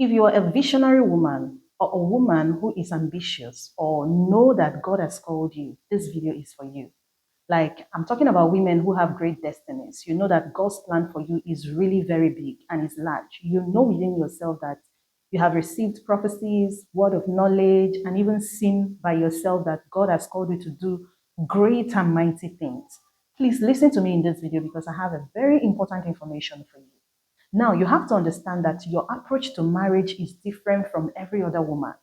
If you are a visionary woman or a woman who is ambitious or know that God has called you, this video is for you. Like, I'm talking about women who have great destinies. You know that God's plan for you is really very big and is large. You know within yourself that you have received prophecies, word of knowledge, and even seen by yourself that God has called you to do great and mighty things. Please listen to me in this video because I have a very important information for you. Now, you have to understand that your approach to marriage is different from every other woman.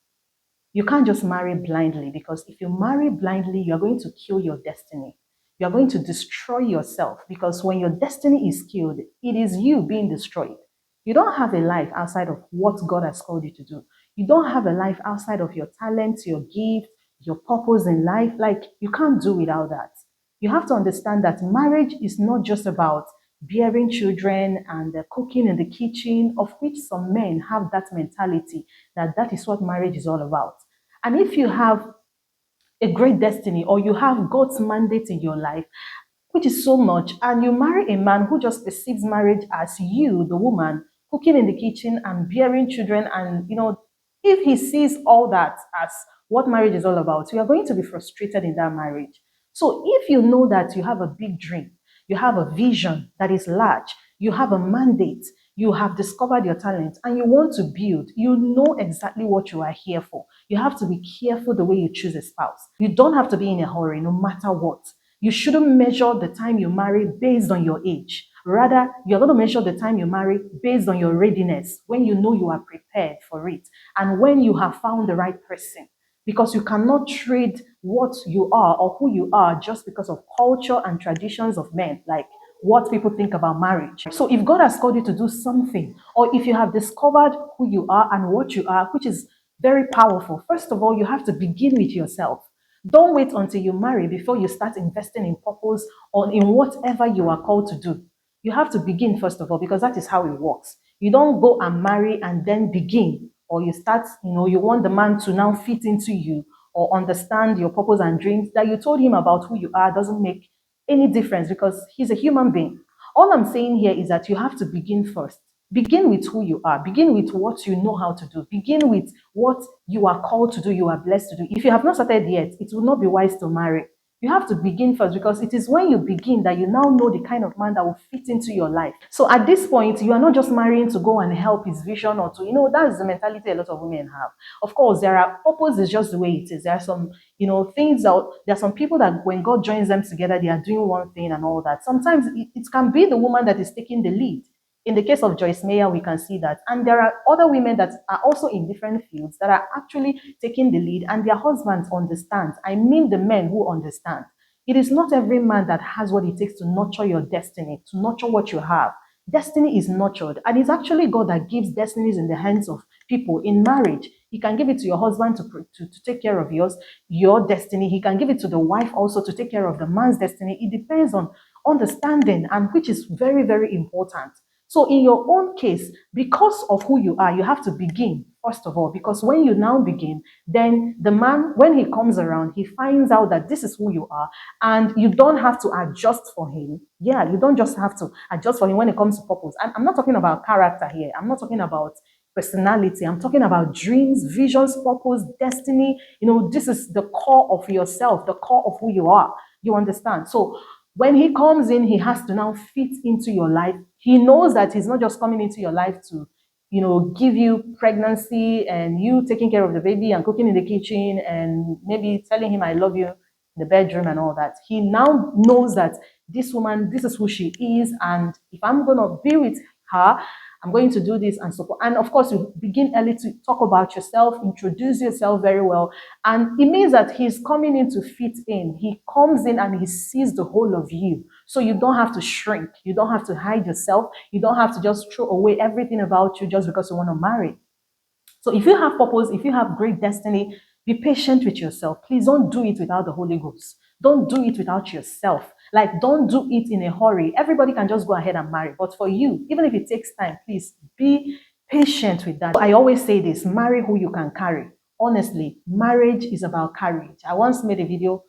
You can't just marry blindly because if you marry blindly, you're going to kill your destiny. You're going to destroy yourself because when your destiny is killed, it is you being destroyed. You don't have a life outside of what God has called you to do. You don't have a life outside of your talents, your gift, your purpose in life. Like, you can't do without that. You have to understand that marriage is not just about bearing children and cooking in the kitchen, of which some men have that mentality that that is what marriage is all about. And if you have a great destiny or you have God's mandate in your life, which is so much, and you marry a man who just perceives marriage as you, the woman, cooking in the kitchen and bearing children, and if he sees all that as what marriage is all about, you are going to be frustrated in that marriage. So if you know that you have a big dream, you have a vision that is large, you have a mandate, you have discovered your talent, and you want to build, you know exactly what you are here for. You have to be careful the way you choose a spouse. You don't have to be in a hurry, no matter what. You shouldn't measure the time you marry based on your age. Rather, you're going to measure the time you marry based on your readiness, when you know you are prepared for it, and when you have found the right person. Because you cannot trade what you are or who you are just because of culture and traditions of men, like what people think about marriage. So if God has called you to do something, or if you have discovered who you are and what you are, which is very powerful, first of all, you have to begin with yourself. Don't wait until you marry before you start investing in purpose or in whatever you are called to do. You have to begin first of all, because that is how it works. You don't go and marry and then begin, or you start, you want the man to now fit into you or understand your purpose and dreams. That you told him about who you are doesn't make any difference because he's a human being. All I'm saying here is that you have to begin first. Begin with who you are. Begin with what you know how to do. Begin with what you are called to do, you are blessed to do. If you have not started yet, it will not be wise to marry. You have to begin first because it is when you begin that you now know the kind of man that will fit into your life. So at this point, you are not just marrying to go and help his vision or to, that's the mentality a lot of women have. Of course, there are purpose is just the way it is. There are some, things that there are some people that when God joins them together, they are doing one thing and all that. Sometimes it can be the woman that is taking the lead. In the case of Joyce Meyer, we can see that. And there are other women that are also in different fields that are actually taking the lead and their husbands understand. I mean the men who understand. It is not every man that has what it takes to nurture your destiny, to nurture what you have. Destiny is nurtured, and it's actually God that gives destinies in the hands of people in marriage. He can give it to your husband to take care of your destiny. He can give it to the wife also to take care of the man's destiny. It depends on understanding, and which is very, very important. So in your own case, because of who you are, you have to begin, first of all, because when you now begin, then the man, when he comes around, he finds out that this is who you are, and you don't have to adjust for him. Yeah, you don't just have to adjust for him when it comes to purpose. And I'm not talking about character here. I'm not talking about personality. I'm talking about dreams, visions, purpose, destiny. This is the core of yourself, the core of who you are. You understand? So when he comes in, he has to now fit into your life. He knows that he's not just coming into your life to, give you pregnancy and you taking care of the baby and cooking in the kitchen and maybe telling him, I love you in the bedroom and all that. He now knows that this woman, this is who she is. And if I'm going to be with her, I'm going to do this and so forth. And of course, you begin early to talk about yourself, introduce yourself very well. And it means that he's coming in to fit in. He comes in and he sees the whole of you. So you don't have to shrink. You don't have to hide yourself. You don't have to just throw away everything about you just because you want to marry. So if you have purpose, if you have great destiny, be patient with yourself. Please don't do it without the Holy Ghost. Don't do it without yourself. Like, don't do it in a hurry. Everybody can just go ahead and marry. But for you, even if it takes time, please be patient with that. I always say this, marry who you can carry. Honestly, marriage is about courage. I once made a video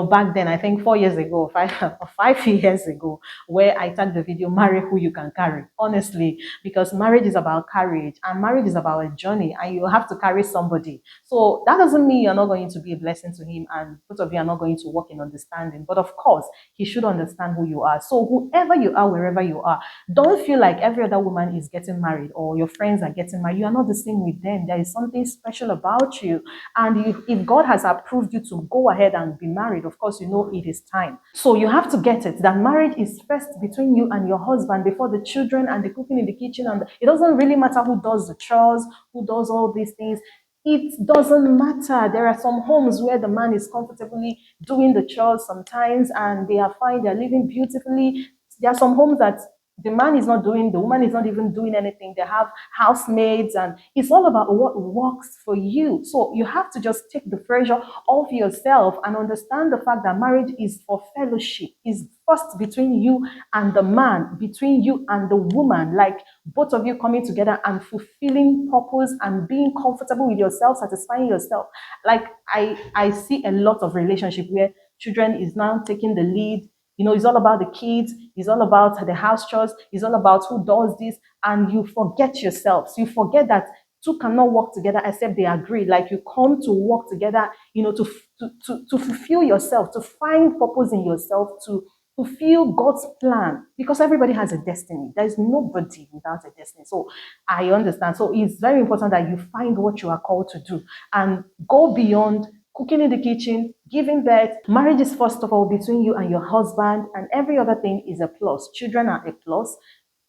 back then, I think 4 years ago, five or 5 years ago, where I tagged the video, marry who you can carry. Honestly, because marriage is about courage and marriage is about a journey and you have to carry somebody. So that doesn't mean you're not going to be a blessing to him and both of you are not going to work in understanding. But of course, he should understand who you are. So whoever you are, wherever you are, don't feel like every other woman is getting married or your friends are getting married. You are not the same with them. There is something special about you. And if God has approved you to go ahead and be married, of course, you know it is time. So you have to get it that marriage is first between you and your husband before the children and the cooking in the kitchen. And it doesn't really matter who does the chores, who does all these things. It doesn't matter. There are some homes where the man is comfortably doing the chores sometimes and they are fine, they're living beautifully. There are some homes that the man is not doing, the woman is not even doing anything. They have housemaids, and it's all about what works for you. So you have to just take the pressure off yourself and understand the fact that marriage is for fellowship, is first between you and the man, between you and the woman, like both of you coming together and fulfilling purpose and being comfortable with yourself, satisfying yourself. Like I see a lot of relationship where children is now taking the lead. It's all about the kids, it's all about the house chores, it's all about who does this, and you forget yourselves. You forget that two cannot work together except they agree. Like you come to work together, to fulfill yourself, to find purpose in yourself, to fulfill God's plan, because everybody has a destiny. There is nobody without a destiny. So I understand. So it's very important that you find what you are called to do and go beyond cooking in the kitchen, giving birth. Marriage is first of all between you and your husband, and every other thing is a plus. Children are a plus.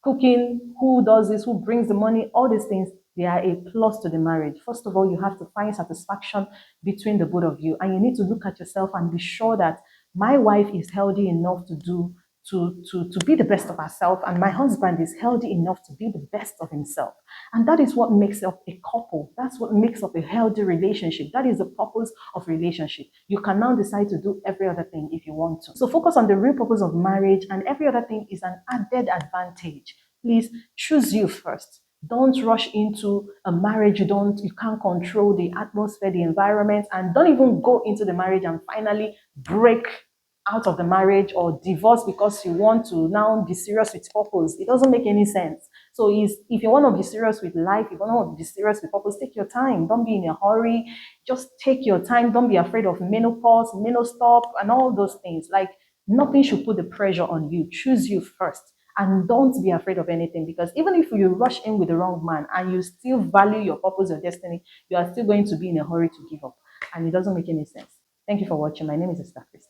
Cooking, who does this, who brings the money, all these things, they are a plus to the marriage. First of all, you have to find satisfaction between the both of you, and you need to look at yourself and be sure that my wife is healthy enough to be the best of herself, and my husband is healthy enough to be the best of himself. And that is what makes up a couple. That's what makes up a healthy relationship. That is the purpose of relationship. You can now decide to do every other thing if you want to. So focus on the real purpose of marriage, and every other thing is an added advantage. Please choose you first. Don't rush into a marriage. You can't control the atmosphere, the environment, and don't even go into the marriage and finally break out of the marriage or divorce because you want to now be serious with purpose. It doesn't make any sense. So if you want to be serious with life, if you want to be serious with purpose, take your time. Don't be in a hurry. Just take your time. Don't be afraid of menopause, menostop, and all those things. Like nothing should put the pressure on you. Choose you first. And don't be afraid of anything, because even if you rush in with the wrong man and you still value your purpose, your destiny, you are still going to be in a hurry to give up. And it doesn't make any sense. Thank you for watching. My name is Esther Christ.